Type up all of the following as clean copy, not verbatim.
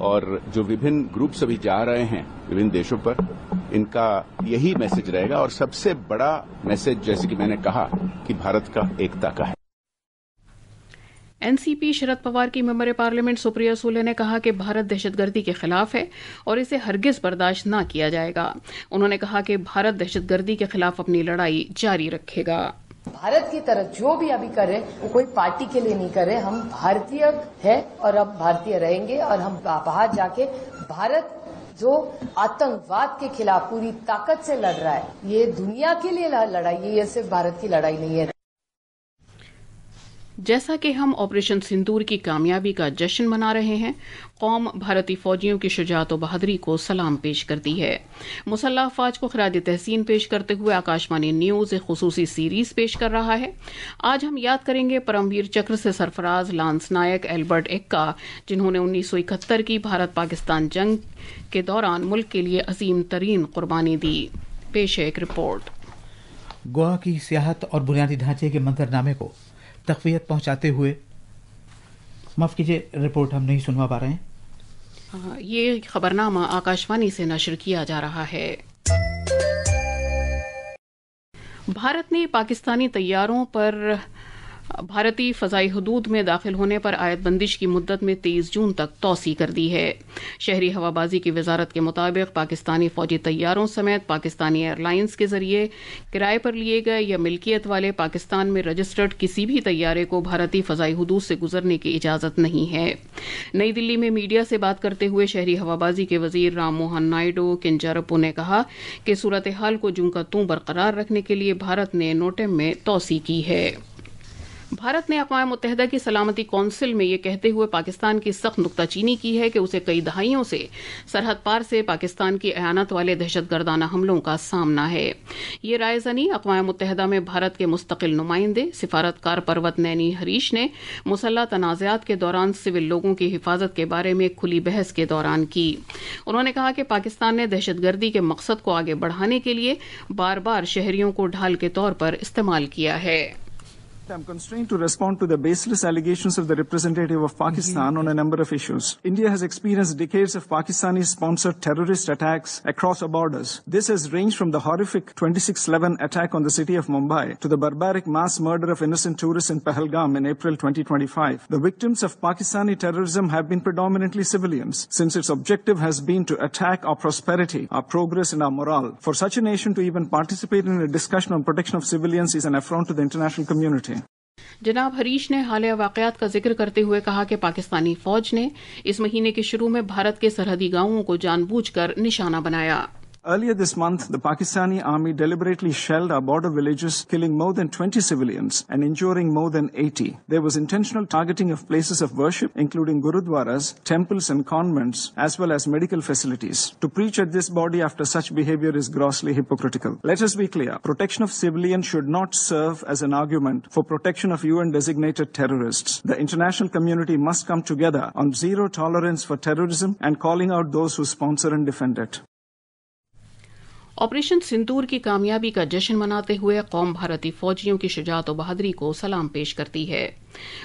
اور جو وبھن گروپس ابھی جا رہے ہیں وبھن دیشوں پر، ان کا یہی میسج رہے گا، اور سب سے بڑا میسج جیسے کہ میں نے کہا کہ بھارت کا ایکتا کا ہے۔ این سی پی شرد پوار کی ممبر پارلیمنٹ سپریا سولے نے کہا کہ بھارت دہشت گردی کے خلاف ہے اور اسے ہرگز برداشت نہ کیا جائے گا۔ انہوں نے کہا کہ بھارت دہشت گردی کے خلاف اپنی لڑائی جاری رکھے گا۔ بھارت کی طرف جو بھی ابھی کر رہے وہ کوئی پارٹی کے لیے نہیں کر رہے، ہم بھارتیہ ہیں اور اب بھارتیہ رہیں گے، اور ہم باہر جا کے بھارت جو آتنکواد کے خلاف پوری طاقت سے لڑ رہا ہے، یہ دنیا کے لیے لڑائی ہے، یہ صرف بھارت کی لڑائی نہیں ہے۔ جیسا کہ ہم آپریشن سندور کی کامیابی کا جشن منا رہے ہیں، قوم بھارتی فوجیوں کی شجاعت و بہادری کو سلام پیش کرتی ہے۔ مسلح افواج کو خراج تحسین پیش کرتے ہوئے آکاشوانی نیوز ایک خصوصی سیریز پیش کر رہا ہے۔ آج ہم یاد کریں گے پرم ویر چکر سے سرفراز لانس نائک ایلبرٹ ایکا، جنہوں نے 1971 کی بھارت پاکستان جنگ کے دوران ملک کے لیے عظیم ترین قربانی دی۔ پیش ہے ایک رپورٹ۔ گوا کی سیاحت اور بنیادی ڈھانچے کے منظرنامے کو تقویت پہنچاتے ہوئے، معاف کیجیے رپورٹ ہم نہیں سنوا پا رہے ہیں۔ یہ خبرنامہ آکاشوانی سے نشر کیا جا رہا ہے۔ بھارت نے پاکستانی طیاروں پر بھارتی فضائی حدود میں داخل ہونے پر عائد بندش کی مدت میں 23 جون تک توسیع کر دی ہے۔ شہری ہوابازی کی وزارت کے مطابق پاکستانی فوجی طیاروں سمیت پاکستانی ایئر لائنز کے ذریعے کرائے پر لیے گئے یا ملکیت والے پاکستان میں رجسٹرڈ کسی بھی طیارے کو بھارتی فضائی حدود سے گزرنے کی اجازت نہیں ہے۔ نئی دلی میں میڈیا سے بات کرتے ہوئے شہری ہوابازی کے وزیر رام موہن نائیڈو کنجارپو نے کہا کہ صورتحال کو جوں کا توں برقرار رکھنے کے لیے بھارت نے نوٹم میں توسیع کی ہے۔ بھارت نے اقوام متحدہ کی سلامتی کونسل میں یہ کہتے ہوئے پاکستان کی سخت نکتہ چینی کی ہے کہ اسے کئی دہائیوں سے سرحد پار سے پاکستان کی اعانت والے دہشت گردانہ حملوں کا سامنا ہے۔ یہ رائے زنی اقوام متحدہ میں بھارت کے مستقل نمائندے سفارتکار پروت نینی ہریش نے مسلح تنازعات کے دوران سول لوگوں کی حفاظت کے بارے میں کھلی بحث کے دوران کی۔ انہوں نے کہا کہ پاکستان نے دہشت گردی کے مقصد کو آگے بڑھانے کے لیے بار بار شہریوں کو ڈھال کے طور پر استعمال کیا ہے۔ I'm constrained to respond to the baseless allegations of the representative of Pakistan on a number of issues. India has experienced decades of Pakistani-sponsored terrorist attacks across our borders. This has ranged from the horrific 26/11 attack on the city of Mumbai to the barbaric mass murder of innocent tourists in Pahalgam in April 2025. The victims of Pakistani terrorism have been predominantly civilians, since its objective has been to attack our prosperity, our progress, and our morale. For such a nation to even participate in a discussion on protection of civilians is an affront to the international community. جناب ہریش نے حالیہ واقعات کا ذکر کرتے ہوئے کہا کہ پاکستانی فوج نے اس مہینے کے شروع میں بھارت کے سرحدی گاؤں کو جان بوجھ کر نشانہ بنایا۔ Earlier this month, the Pakistani army deliberately shelled our border villages, killing more than 20 civilians and injuring more than 80. There was intentional targeting of places of worship, including gurudwaras, temples and convents, as well as medical facilities. To preach at this body after such behavior is grossly hypocritical. Let us be clear. Protection of civilians should not serve as an argument for protection of UN-designated terrorists. The international community must come together on zero tolerance for terrorism and calling out those who sponsor and defend it. Operation sindoor کی کامیابی کا جشن مناتے ہوئے قوم بھارتی فوجیوں کی شجاعت و بہادری کو سلام پیش کرتی ہے۔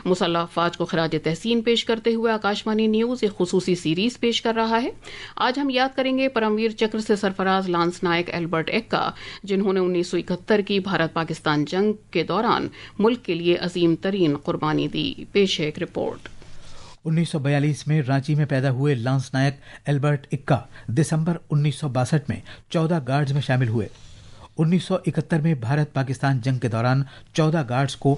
مسلح افواج کو خراج تحسین پیش کرتے ہوئے آکاشوانی نیوز ایک خصوصی سیریز پیش کر رہا ہے۔ آج ہم یاد کریں گے پرم ویر چکر سے سرفراز لانس نائک ایلبرٹ ایکا، جنہوں نے 1971 کی بھارت پاکستان جنگ کے دوران ملک کے لیے عظیم ترین قربانی دی۔ پیش ہے ایک رپورٹ۔ 1942 میں رانچی میں پیدا ہوئے لانس نائک ایلبرٹ اکا دسمبر 1962 میں 14 گارڈز میں شامل ہوئے۔ 1971 میں بھارت پاکستان جنگ کے دوران 14 گارڈز کو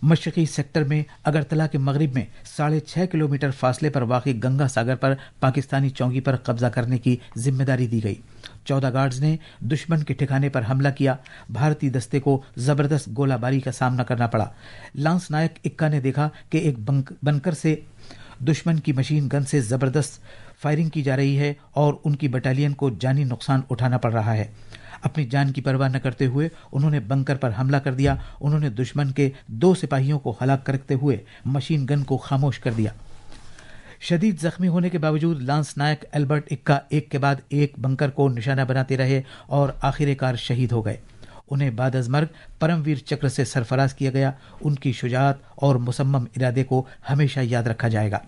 مشرقی سیکٹر میں اگرتلہ کے مغرب میں 6.5 کلومیٹر فاصلے پر واقع گنگا ساگر پر پاکستانی چوکی پر قبضہ کرنے کی ذمہ داری دی گئی۔ 14 گارڈز نے دشمن کے ٹھکانے پر حملہ کیا۔ بھارتی دستے کو زبردست گولہ باری کا سامنا کرنا پڑا۔ لانس نائک اکا نے دیکھا کہ ایک بنکر سے دشمن کی مشین گن سے زبردست فائرنگ کی جا رہی ہے اور ان کی بٹالین کو جانی نقصان اٹھانا پڑ رہا ہے۔ اپنی جان کی پرواہ نہ کرتے ہوئے انہوں نے بنکر پر حملہ کر دیا۔ انہوں نے دشمن کے 2 سپاہیوں کو ہلاک کرتے ہوئے مشین گن کو خاموش کر دیا۔ شدید زخمی ہونے کے باوجود لانس نائک ایلبرٹ اکا ایک کے بعد ایک بنکر کو نشانہ بناتے رہے اور آخر کار شہید ہو گئے۔ انہیں بعد از مرگ پرم ویر چکر سے سرفراز کیا گیا۔ ان کی شجاعت اور مصمم ارادے کو ہمیشہ یاد رکھا جائے گا۔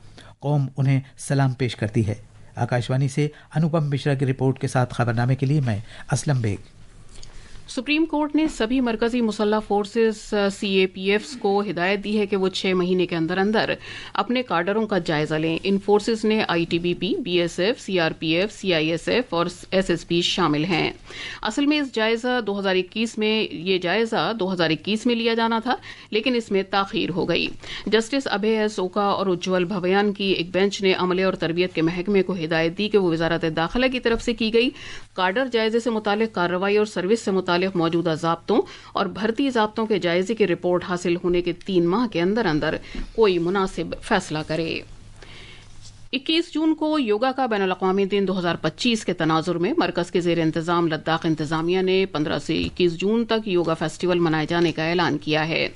قوم انہیں سلام پیش کرتی ہے۔ آکاشوانی سے انوپم مشرا کی رپورٹ کے ساتھ خبرنامے کے لیے میں اسلم بیگ۔ سپریم کورٹ نے سبھی مرکزی مسلح فورسز CAPFs کو ہدایت دی ہے کہ وہ 6 مہینے کے اندر اندر اپنے کاڈروں کا جائزہ لیں۔ ان فورسز نے ITBP، BSF، CRPF، CISF اور SSB شامل ہیں۔ اصل میں یہ جائزہ 2021 میں لیا جانا تھا، لیکن اس میں تاخیر ہو گئی۔ جسٹس ابھے ایس اوکا اور اجول بھویان کی ایک بینچ نے عملے اور تربیت کے محکمے کو ہدایت دی کہ وہ وزارت داخلہ کی طرف سے کی گئی کاڈر جائزے سے متعلق کارروائی اور سروس سے متعلق موجودہ ضابطوں اور بھرتی ضابطوں کے جائزے کی رپورٹ حاصل ہونے کے 3 ماہ کے اندر اندر کوئی مناسب فیصلہ کرے۔ 21 جون کو یوگا کا بین الاقوامی دن 2025 کے تناظر میں مرکز کے زیر انتظام لداخ انتظامیہ نے 15 سے 21 جون تک یوگا فیسٹیول منائے جانے کا اعلان کیا ہے۔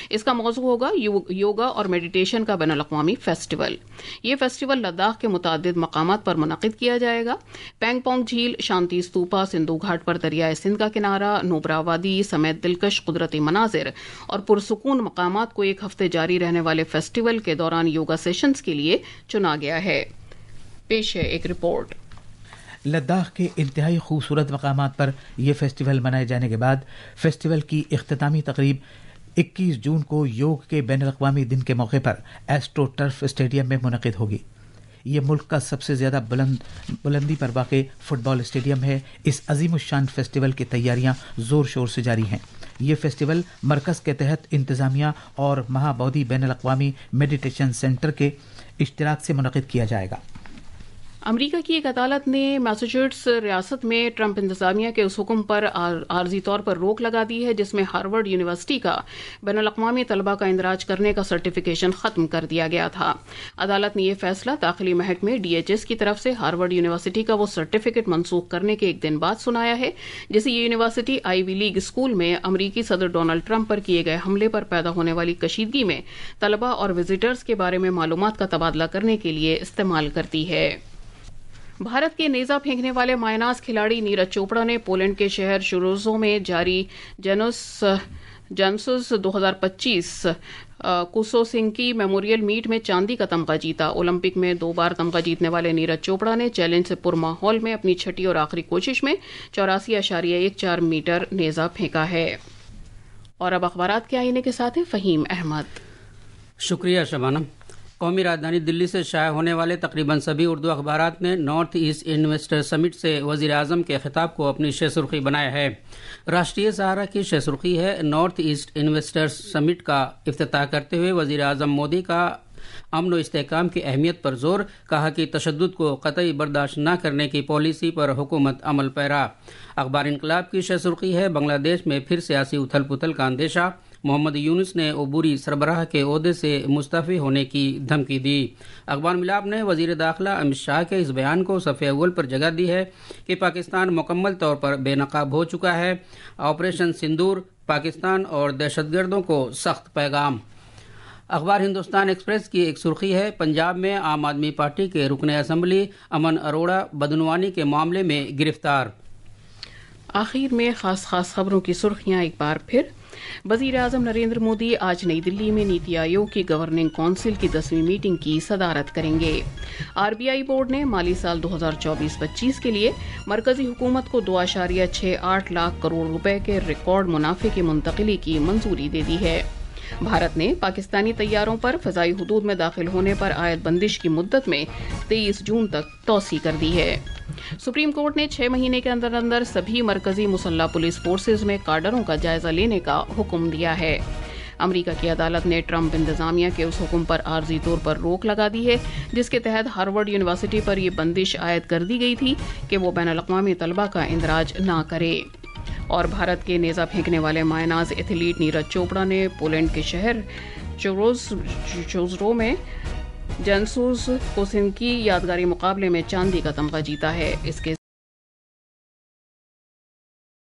اس کا موضوع ہوگا یوگا اور میڈیٹیشن کا بین الاقوامی فیسٹیول۔ یہ فیسٹیول لداخ کے متعدد مقامات پر منعقد کیا جائے گا۔ پینگ پونگ جھیل، شانتی استوپا، سندھو گھاٹ پر دریائے سندھ کا کنارہ، نوبرا وادی سمیت دلکش قدرتی مناظر اور پرسکون مقامات کو ایک ہفتے جاری رہنے والے فیسٹیول کے دوران یوگا سیشنز کے لیے چنا گیا ہے۔ پیش ہے ایک رپورٹ۔ لداخ کے انتہائی خوبصورت مقامات پر یہ فیسٹیول منائے جانے کے بعد فیسٹیول کی اختتامی تقریب 21 جون کو یوگ کے بین الاقوامی دن کے موقع پر ایسٹرو ٹرف اسٹیڈیم میں منعقد ہوگی۔ یہ ملک کا سب سے زیادہ بلندی پر واقع فٹ بال اسٹیڈیم ہے۔ اس عظیم الشان فیسٹیول کی تیاریاں زور شور سے جاری ہیں۔ یہ فیسٹیول مرکز کے تحت انتظامیہ اور مہا بودھی بین الاقوامی میڈیٹیشن سینٹر کے اشتراک سے منعقد کیا جائے گا۔ امریکہ کی ایک عدالت نے میساچیٹس ریاست میں ٹرمپ انتظامیہ کے اس حکم پر عارضی طور پر روک لگا دی ہے جس میں ہارورڈ یونیورسٹی کا بین الاقوامی طلبہ کا اندراج کرنے کا سرٹیفکیشن ختم کر دیا گیا تھا۔ عدالت نے یہ فیصلہ داخلی محکمے DHS کی طرف سے ہارورڈ یونیورسٹی کا وہ سرٹیفکیٹ منسوخ کرنے کے ایک دن بعد سنایا ہے جسے یہ یونیورسٹی آئیوی لیگ اسکول میں امریکی صدر ڈونلڈ ٹرمپ پر کیے گئے حملے پر پیدا ہونے والی کشیدگی میں طلبہ اور وزٹرز کے بارے میں معلومات کا تبادلہ کرنے کے لیے استعمال کرتی ہے۔ بھارت کے نیزہ پھینکنے والے مائع ناز کھلاڑی نیرج چوپڑا نے پولینڈ کے شہر شورزو میں جاری جنسز 2025 کوسوسنکی میموریل میٹ میں چاندی کا تمغہ جیتا۔ اولمپک میں 2 بار تمغہ جیتنے والے نیرج چوپڑا نے چیلنج سے پر ماحول میں اپنی چھٹی اور آخری کوشش میں 84.14 میٹر نیزہ پھینکا ہے۔ اور اب اخبارات کے آئینے کے ساتھ ہیں فہیم احمد۔ شکریہ شبانہ۔ قومی راجدھانی دلی سے شائع ہونے والے تقریباً سبھی اردو اخبارات نے نارتھ ایسٹ انویسٹر سمٹ سے وزیر اعظم کے خطاب کو اپنی شہ سرخی بنایا ہے۔ راشٹریہ سہارا کی شہ سرخی ہے، نارتھ ایسٹ انویسٹر سمٹ کا افتتاح کرتے ہوئے وزیر اعظم مودی کا امن و استحکام کی اہمیت پر زور، کہا کہ تشدد کو قطعی برداشت نہ کرنے کی پالیسی پر حکومت عمل پیرا۔ اخبار انقلاب کی شہ سرخی ہے، بنگلہ دیش میں پھر سیاسی اتھل پتھل کا اندیشہ، محمد یونس نے عبوری سربراہ کے عہدے سے مستعفی ہونے کی دھمکی دی۔ اخبار ملاب نے وزیر داخلہ امت شاہ کے اس بیان کو صفحہ اول پر جگہ دی ہے کہ پاکستان مکمل طور پر بے نقاب ہو چکا ہے۔ آپریشن سندور، پاکستان اور دہشت گردوں کو سخت پیغام۔ اخبار ہندوستان ایکسپریس کی ایک سرخی ہے، پنجاب میں عام آدمی پارٹی کے رکن اسمبلی امن اروڑا بدعنوانی کے معاملے میں گرفتار۔ آخر میں خاص خبروں کی سرخیاں ایک بار پھر۔ وزیر اعظم نریندر مودی آج نئی دلی میں نیتی آیوگ کی گورننگ کونسل کی 10ویں میٹنگ کی صدارت کریں گے۔ RBI بورڈ نے مالی سال 2024-25 کے لیے مرکزی حکومت کو 2.68 لاکھ کروڑ روپے کے ریکارڈ منافع کی منتقلی کی منظوری دے دی ہے۔ بھارت نے پاکستانی طیاروں پر فضائی حدود میں داخل ہونے پر عائد بندش کی مدت میں 23 جون تک توسیع کر دی ہے۔ سپریم کورٹ نے 6 مہینے کے اندر اندر سبھی مرکزی مسلح پولیس فورسز میں کاڈروں کا جائزہ لینے کا حکم دیا ہے۔ امریکہ کی عدالت نے ٹرمپ انتظامیہ کے اس حکم پر عارضی طور پر روک لگا دی ہے جس کے تحت ہارورڈ یونیورسٹی پر یہ بندش عائد کر دی گئی تھی کہ وہ بین الاقوامی طلبہ کا اندراج نہ کرے۔ اور بھارت کے نیزہ پھینکنے والے مائع ناز ایتھلیٹ نیرج چوپڑا نے پولینڈ کے شہر چورزرو میں جنسوز کوسنکی یادگاری مقابلے میں چاندی کا تمغہ جیتا ہے۔ اس کے